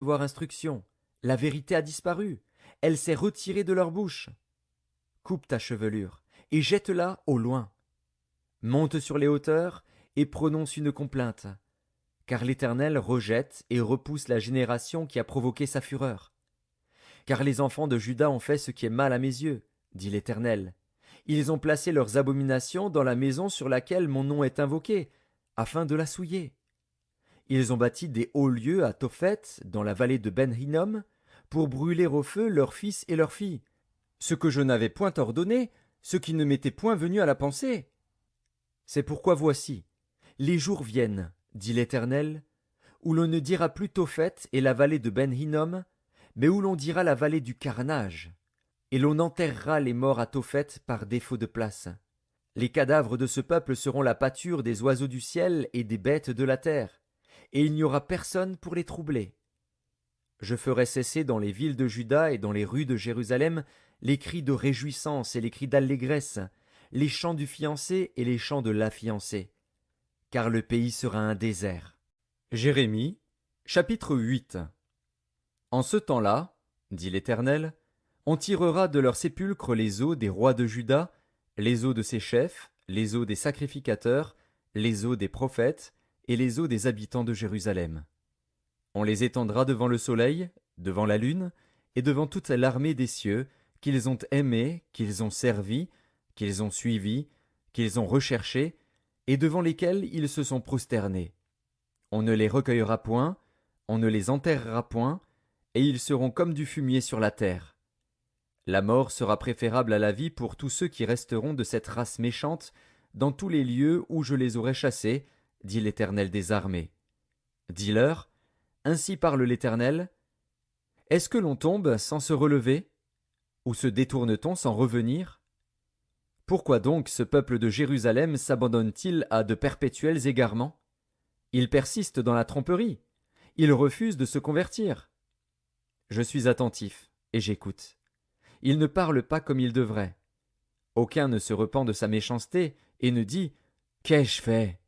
recevoir instruction. La vérité a disparu. Elle s'est retirée de leur bouche. Coupe ta chevelure et jette-la au loin. Monte sur les hauteurs et prononce une complainte. Car l'Éternel rejette et repousse la génération qui a provoqué sa fureur. Car les enfants de Juda ont fait ce qui est mal à mes yeux, dit l'Éternel. Ils ont placé leurs abominations dans la maison sur laquelle mon nom est invoqué, afin de la souiller. Ils ont bâti des hauts lieux à Tophet, dans la vallée de Ben-Hinnom, pour brûler au feu leurs fils et leurs filles. Ce que je n'avais point ordonné, ce qui ne m'était point venu à la pensée. C'est pourquoi voici, les jours viennent, dit l'Éternel, où l'on ne dira plus Tophet et la vallée de Ben-Hinnom, mais où l'on dira la vallée du carnage. Et l'on enterrera les morts à Tophet par défaut de place. Les cadavres de ce peuple seront la pâture des oiseaux du ciel et des bêtes de la terre, et il n'y aura personne pour les troubler. Je ferai cesser dans les villes de Juda et dans les rues de Jérusalem les cris de réjouissance et les cris d'allégresse, les chants du fiancé et les chants de la fiancée, car le pays sera un désert. Jérémie, chapitre 8. En ce temps-là, dit l'Éternel, on tirera de leurs sépulcres les os des rois de Juda, les os de ses chefs, les os des sacrificateurs, les os des prophètes, et les os des habitants de Jérusalem. On les étendra devant le soleil, devant la lune, et devant toute l'armée des cieux, qu'ils ont aimés, qu'ils ont servi, qu'ils ont suivis, qu'ils ont recherchés, et devant lesquels ils se sont prosternés. On ne les recueillera point, on ne les enterrera point, et ils seront comme du fumier sur la terre. La mort sera préférable à la vie pour tous ceux qui resteront de cette race méchante dans tous les lieux où je les aurai chassés, dit l'Éternel des armées. Dis-leur, ainsi parle l'Éternel, est-ce que l'on tombe sans se relever? Ou se détourne-t-on sans revenir? Pourquoi donc ce peuple de Jérusalem s'abandonne-t-il à de perpétuels égarements? Il persiste dans la tromperie, il refuse de se convertir. Je suis attentif, et j'écoute. Il ne parle pas comme il devrait. Aucun ne se repent de sa méchanceté, et ne dit « Qu'ai-je fait ?»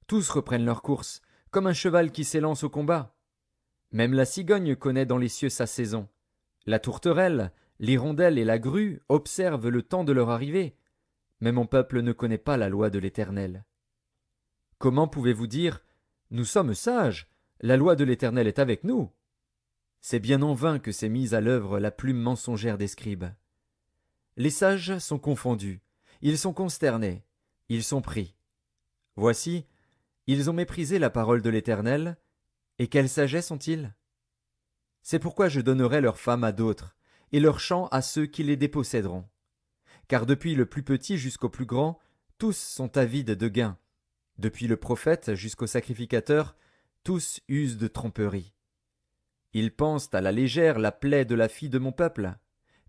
Tous reprennent leur course, comme un cheval qui s'élance au combat. Même la cigogne connaît dans les cieux sa saison. La tourterelle, l'hirondelle et la grue observent le temps de leur arrivée. Mais mon peuple ne connaît pas la loi de l'Éternel. Comment pouvez-vous dire « Nous sommes sages, la loi de l'Éternel est avec nous » C'est bien en vain que s'est mise à l'œuvre la plume mensongère des scribes. Les sages sont confondus, ils sont consternés, ils sont pris. Voici, ils ont méprisé la parole de l'Éternel, et quelle sagesse ont-ils? C'est pourquoi je donnerai leurs femmes à d'autres, et leurs champs à ceux qui les déposséderont. Car depuis le plus petit jusqu'au plus grand, tous sont avides de gain. Depuis le prophète jusqu'au sacrificateur, tous usent de tromperie. Ils pensent à la légère la plaie de la fille de mon peuple.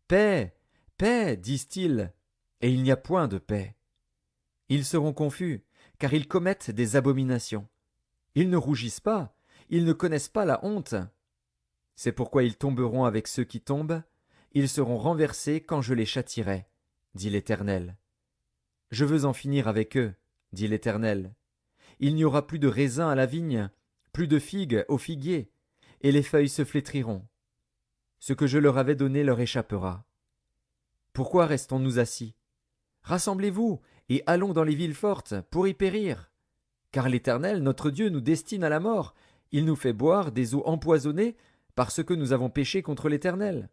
Paix, paix, disent-ils, et il n'y a point de paix. Ils seront confus, car ils commettent des abominations. Ils ne rougissent pas, ils ne connaissent pas la honte. C'est pourquoi ils tomberont avec ceux qui tombent, ils seront renversés quand je les châtierai, dit l'Éternel. Je veux en finir avec eux, dit l'Éternel. Il n'y aura plus de raisins à la vigne, plus de figues au figuier, et les feuilles se flétriront. Ce que je leur avais donné leur échappera. Pourquoi restons-nous assis? Rassemblez-vous, et allons dans les villes fortes, pour y périr. Car l'Éternel, notre Dieu, nous destine à la mort, il nous fait boire des eaux empoisonnées, parce que nous avons péché contre l'Éternel.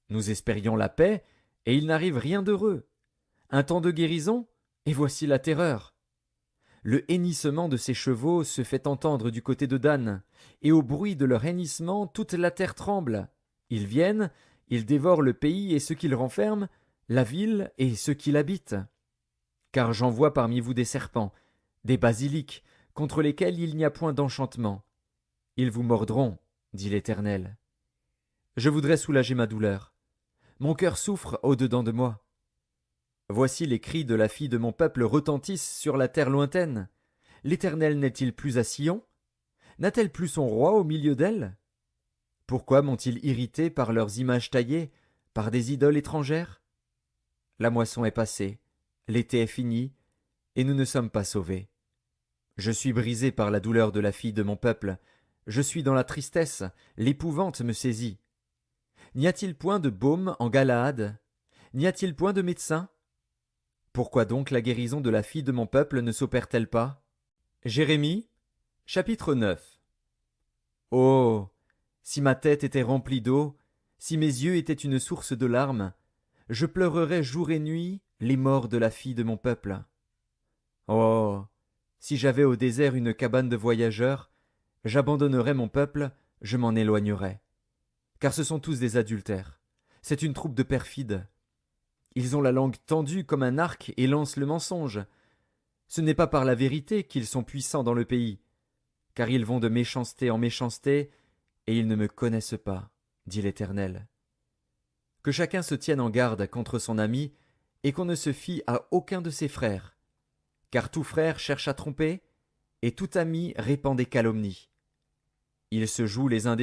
Nous espérions la paix, et il n'arrive rien d'heureux. Un temps de guérison, et voici la terreur. Le hennissement de ses chevaux se fait entendre du côté de Dan, et au bruit de leur hennissement toute la terre tremble. Ils viennent, ils dévorent le pays et ceux qui le renferment, la ville et ceux qui l'habitent. Car j'envoie parmi vous des serpents, des basiliques, contre lesquels il n'y a point d'enchantement. Ils vous mordront, dit l'Éternel. Je voudrais soulager ma douleur. Mon cœur souffre au-dedans de moi. Voici les cris de la fille de mon peuple retentissent sur la terre lointaine. L'Éternel n'est-il plus à Sion? N'a-t-elle plus son roi au milieu d'elle? Pourquoi m'ont-ils irrité par leurs images taillées, par des idoles étrangères? La moisson est passée, l'été est fini, et nous ne sommes pas sauvés. Je suis brisé par la douleur de la fille de mon peuple, Je suis dans la tristesse, l'épouvante me saisit. N'y a-t-il point de baume en Galaad? N'y a-t-il point de médecin? Pourquoi donc la guérison de la fille de mon peuple ne s'opère-t-elle pas? Jérémie, chapitre 9. Oh! Si ma tête était remplie d'eau, si mes yeux étaient une source de larmes, je pleurerais jour et nuit les morts de la fille de mon peuple. Oh! Si j'avais au désert une cabane de voyageurs, j'abandonnerais mon peuple, je m'en éloignerais. Car ce sont tous des adultères. C'est une troupe de perfides. Ils ont la langue tendue comme un arc et lancent le mensonge. Ce n'est pas par la vérité qu'ils sont puissants dans le pays, car ils vont de méchanceté en méchanceté, et ils ne me connaissent pas, dit l'Éternel. Que chacun se tienne en garde contre son ami, et qu'on ne se fie à aucun de ses frères, car tout frère cherche à tromper, et tout ami répand des calomnies. Ils se jouent les uns des